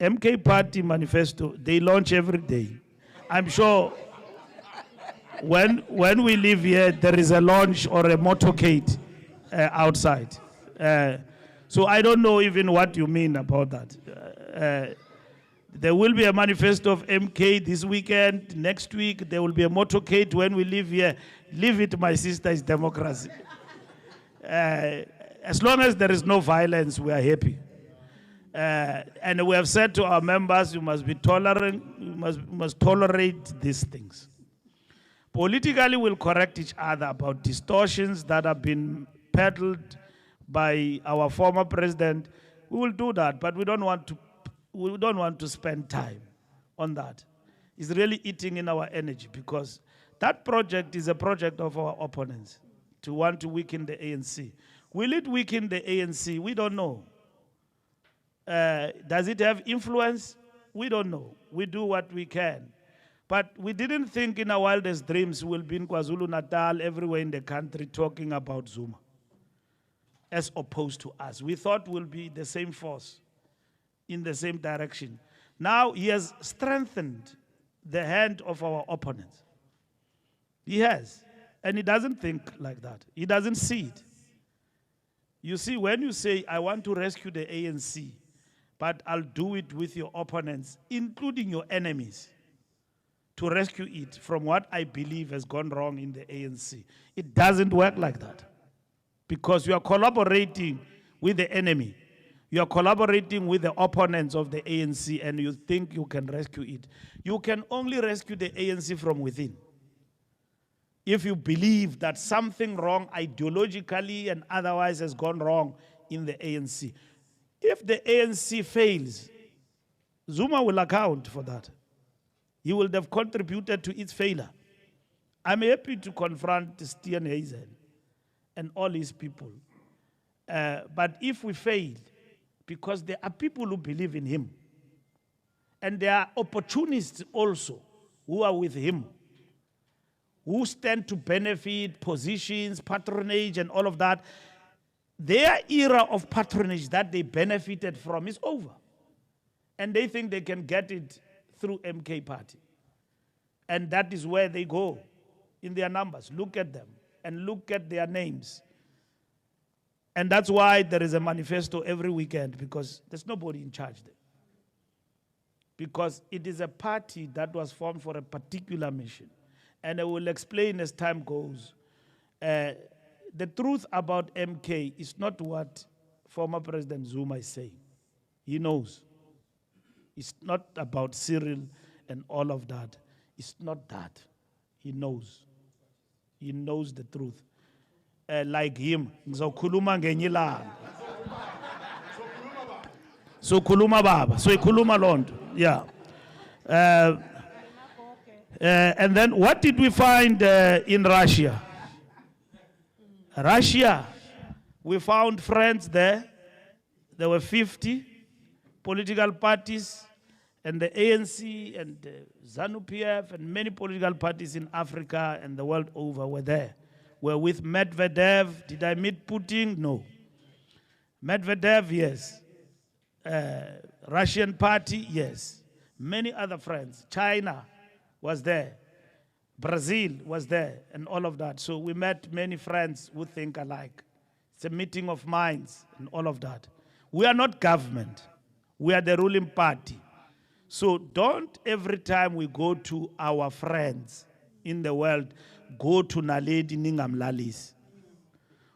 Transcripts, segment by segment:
MK Party manifesto, they launch every day. I'm sure when we leave here, there is a launch or a motorcade outside. So I don't know even what you mean about that. There will be a manifesto of MK this weekend. Next week, there will be a motorcade when we leave here. Leave it, my sister, is democracy. As long as there is no violence, we are happy. And we have said to our members, you must be tolerant, you must tolerate these things. Politically, we'll correct each other about distortions that have been peddled by our former president. We will do that, but we don't want to spend time on that. It's really eating in our energy because that project is a project of our opponents to want to weaken the ANC. Will it weaken the ANC? We don't know. Does it have influence? We don't know. We do what we can. But we didn't think in our wildest dreams we'll be in KwaZulu-Natal, everywhere in the country, talking about Zuma, as opposed to us. We thought we'll be the same force, in the same direction. Now he has strengthened the hand of our opponents. He has. And he doesn't think like that. He doesn't see it. You see, when you say, I want to rescue the ANC, but I'll do it with your opponents, including your enemies, to rescue it from what I believe has gone wrong in the ANC. It doesn't work like that. Because you are collaborating with the enemy. You are collaborating with the opponents of the ANC and you think you can rescue it. You can only rescue the ANC from within. If you believe that something wrong ideologically and otherwise has gone wrong in the ANC. If the ANC fails, Zuma will account for that. He will have contributed to its failure. I'm happy to confront Stian Hazen and all his people. But if we fail, because there are people who believe in him, and there are opportunists also who are with him, who stand to benefit positions, patronage, and all of that, their era of patronage that they benefited from is over. And they think they can get it through MK Party. And that is where they go in their numbers. Look at them and look at their names. And that's why there is a manifesto every weekend, because there's nobody in charge there. Because it is a party that was formed for a particular mission. And I will explain as time goes. The truth about MK is not what former President Zuma is saying. He knows. It's not about Cyril and all of that. It's not that. He knows. He knows the truth. Like him, ngizokhuluma ngenye ilanga. So khuluma baba, so ikhuluma lonto. Yeah. And then what did we find in Russia? Russia, we found friends there. There were 50 political parties, and the ANC and the ZANU-PF and many political parties in Africa and the world over were there. We're with Medvedev. Did I meet Putin? No. Medvedev, yes. Russian party, yes. Many other friends. China was there. Brazil was there, and all of that. So we met many friends who think alike. It's a meeting of minds and all of that. We are not government. We are the ruling party. So don't every time we go to our friends in the world, go to Naledi Ningamlalis.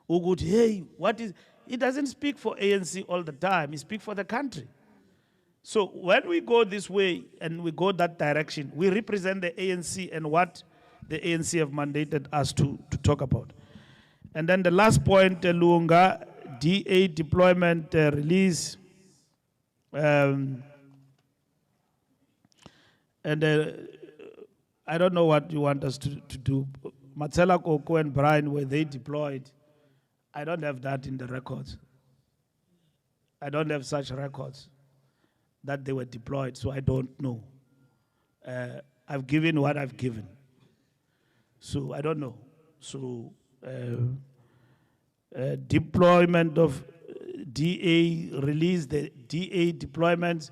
Who go to, hey, what is, he doesn't speak for ANC all the time. He speaks for the country. So when we go this way and we go that direction, we represent the ANC and what the ANC have mandated us to talk about. And then the last point, Lunga, DA deployment release. And I don't know what you want us to do. Matsela Koko and Brian, were they deployed? I don't have that in the records. I don't have such records that they were deployed, so I don't know. I've given what I've given. So I don't know. So deployment of DA release, the DA deployments,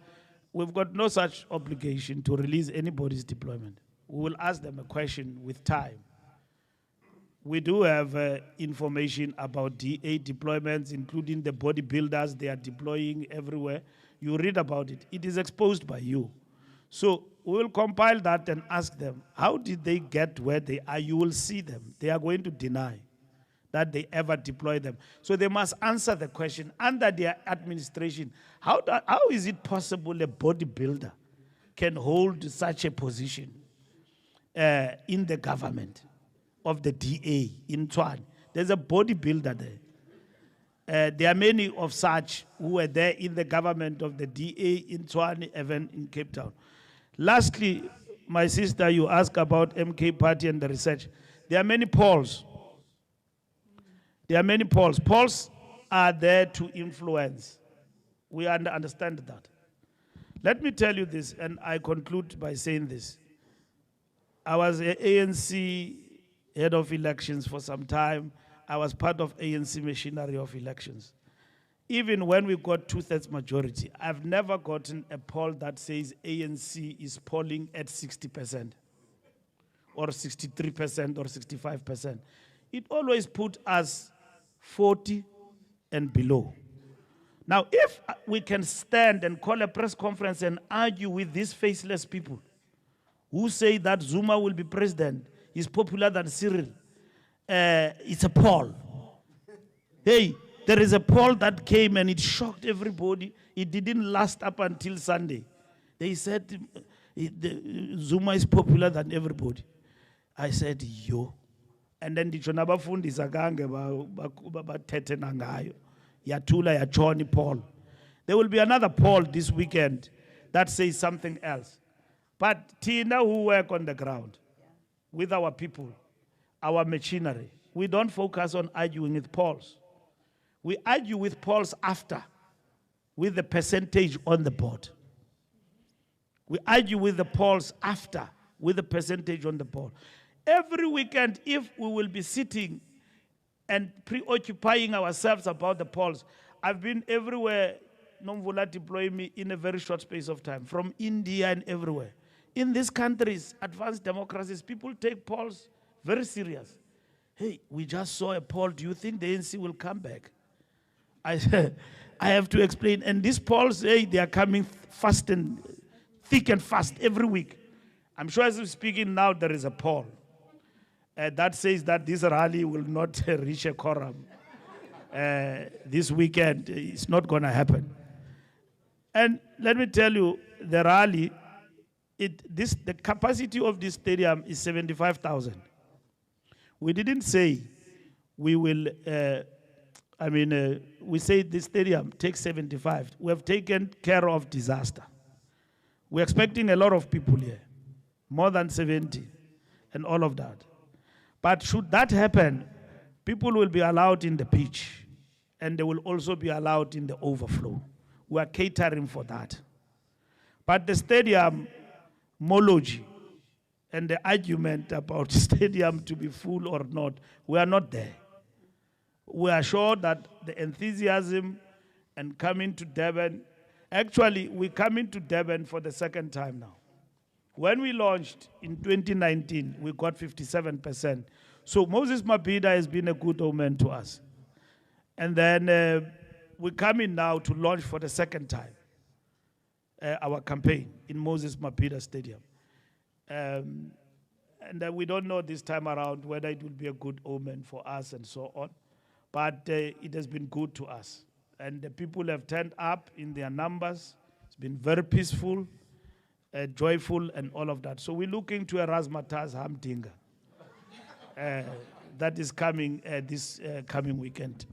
we've got no such obligation to release anybody's deployment. We will ask them a question with time. We do have information about DA deployments, including the bodybuilders they are deploying everywhere. You read about it. It is exposed by you. So we will compile that and ask them, how did they get where they are? You will see them. They are going to deny that they ever deploy them. So they must answer the question under their administration. How is it possible a bodybuilder can hold such a position in the government of the DA in Tshwane? There's a bodybuilder there. There are many of such who were there in the government of the DA in Tshwane, even in Cape Town. Lastly, my sister, you ask about MK Party and the research. There are many polls. There are many polls. Polls are there to influence. We understand that. Let me tell you this, and I conclude by saying this. I was an ANC head of elections for some time. I was part of ANC machinery of elections. Even when we got 2/3 majority, I've never gotten a poll that says ANC is polling at 60% or 63% or 65%. It always put us 40 and below. Now, if we can stand and call a press conference and argue with these faceless people who say that Zuma will be president, he's popular than Cyril, it's a poll. Hey, there is a poll that came and it shocked everybody. It didn't last up until Sunday. They said Zuma is popular than everybody. I said, yo. And then the Chonabafundi Zagange bathethe nangayo. Yatula Yachoni poll. There will be another poll this weekend that says something else. But Tina, who work on the ground with our people, our machinery, we don't focus on arguing with polls. We argue with polls after, with the percentage on the board. We argue with the polls after, with the percentage on the board. Every weekend, if we will be sitting and preoccupying ourselves about the polls, I've been everywhere, Nomvula deploying me in a very short space of time, from India and everywhere. In these countries, advanced democracies, people take polls very serious. Hey, we just saw a poll. Do you think the ANC will come back? I have to explain. And these polls, hey, they are coming fast and thick and fast every week. I'm sure as we're speaking now, there is a poll that says that this rally will not reach a quorum this weekend. It's not going to happen. And let me tell you, the rally, the capacity of this stadium is 75,000. We didn't say we will, we say this stadium takes 75. We have taken care of disaster. We're expecting a lot of people here, more than 70, and all of that. But should that happen, people will be allowed in the pitch, and they will also be allowed in the overflow. We are catering for that. But the stadium, mology, and the argument about stadium to be full or not, we are not there. We are sure that the enthusiasm and coming to Durban, actually we're coming to Durban for the second time now. When we launched in 2019, we got 57%. So Moses Mabhida has been a good omen to us. And then we're coming now to launch for the second time our campaign in Moses Mabhida Stadium. And we don't know this time around whether it will be a good omen for us and so on. But it has been good to us. And the people have turned up in their numbers. It's been very peaceful, joyful, and all of that. So we're looking to a Razmataz Hamdinga that is coming this coming weekend.